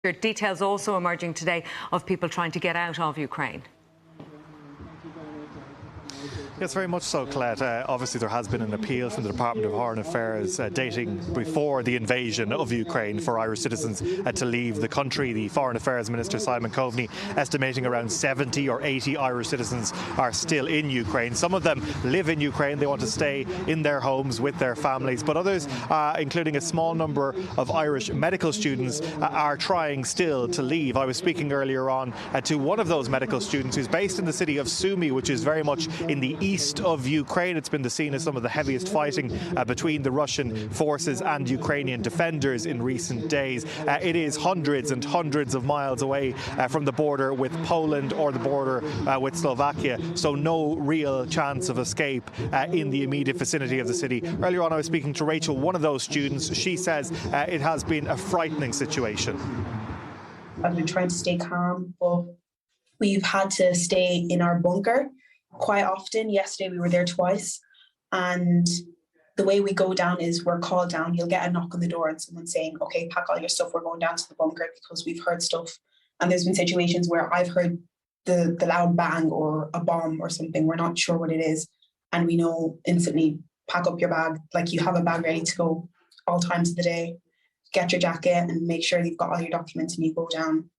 Details also emerging today of people trying to get out of Ukraine. Yes, very much so, Colette. Obviously, there has been an appeal from the Department of Foreign Affairs dating before the invasion of Ukraine for Irish citizens to leave the country. The Foreign Affairs Minister, Simon Coveney, estimating around 70 or 80 Irish citizens are still in Ukraine. Some of them live in Ukraine. They want to stay in their homes with their families. But others, including a small number of Irish medical students, are trying still to leave. I was speaking earlier on to one of those medical students who's based in the city of Sumy, which is very much in the east of Ukraine. It's been the scene of some of the heaviest fighting between the Russian forces and Ukrainian defenders in recent days. It is hundreds and hundreds of miles away from the border with Poland or the border with Slovakia, so no real chance of escape in the immediate vicinity of the city. Earlier on I was speaking to Rachel, one of those students. She says it has been a frightening situation. I've been trying to stay calm, but we've had to stay in our bunker quite often. Yesterday we were there twice, and the way we go down is we're called down. You'll get a knock on the door and someone saying, okay, pack all your stuff, we're going down to the bunker, because we've heard stuff. And there's been situations where I've heard the loud bang or a bomb or something. We're not sure what it is, and we know instantly, pack up your bag, like you have a bag ready to go all times of the day. Get your jacket and make sure you've got all your documents and you go down.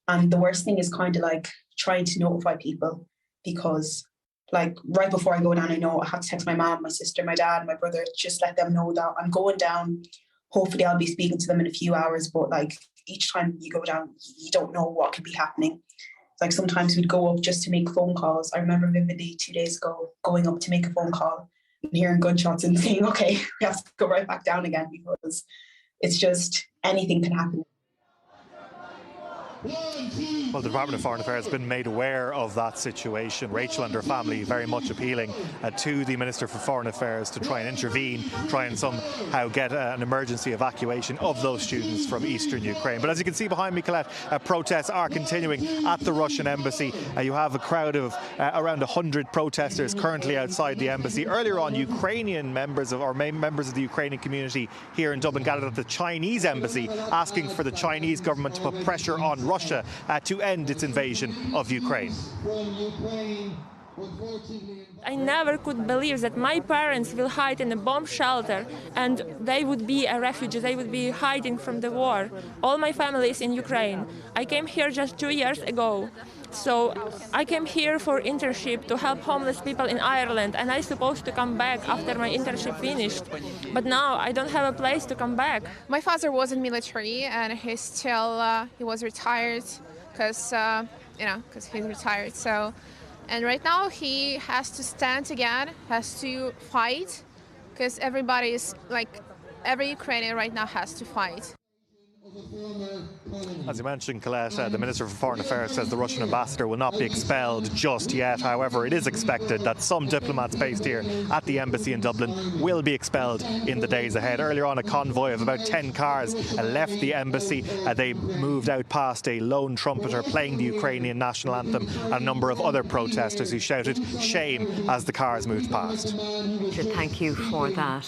And the worst thing is kind of like trying to notify people, because like right before I go down, I know I have to text my mom, my sister, my dad, my brother, just let them know that I'm going down. Hopefully I'll be speaking to them in a few hours, but like each time you go down, you don't know what could be happening. Like sometimes we'd go up just to make phone calls. I remember vividly 2 days ago going up to make a phone call and hearing gunshots and saying, okay, we have to go right back down again, because it's just anything can happen. Well, the Department of Foreign Affairs has been made aware of that situation. Rachel and her family very much appealing to the Minister for Foreign Affairs to try and intervene, try and somehow get an emergency evacuation of those students from eastern Ukraine. But as you can see behind me, Colette, protests are continuing at the Russian embassy. You have a crowd of around 100 protesters currently outside the embassy. Earlier on, Ukrainian members of the Ukrainian community here in Dublin gathered at the Chinese embassy, asking for the Chinese government to put pressure on Russia to end its invasion of Ukraine. I never could believe that my parents will hide in a bomb shelter and they would be a refugee, they would be hiding from the war. All my family is in Ukraine. I came here just 2 years ago. So I came here for internship to help homeless people in Ireland, and I supposed to come back after my internship finished. But now I don't have a place to come back. My father was in military, and he was retired because he's retired. So, and right now he has to stand again, has to fight, because everybody is like, every Ukrainian right now has to fight. As you mentioned, Colette, the Minister for Foreign Affairs says the Russian ambassador will not be expelled just yet. However, it is expected that some diplomats based here at the embassy in Dublin will be expelled in the days ahead. Earlier on, a convoy of about 10 cars left the embassy. They moved out past a lone trumpeter playing the Ukrainian national anthem and a number of other protesters who shouted "shame" as the cars moved past. Thank you for that.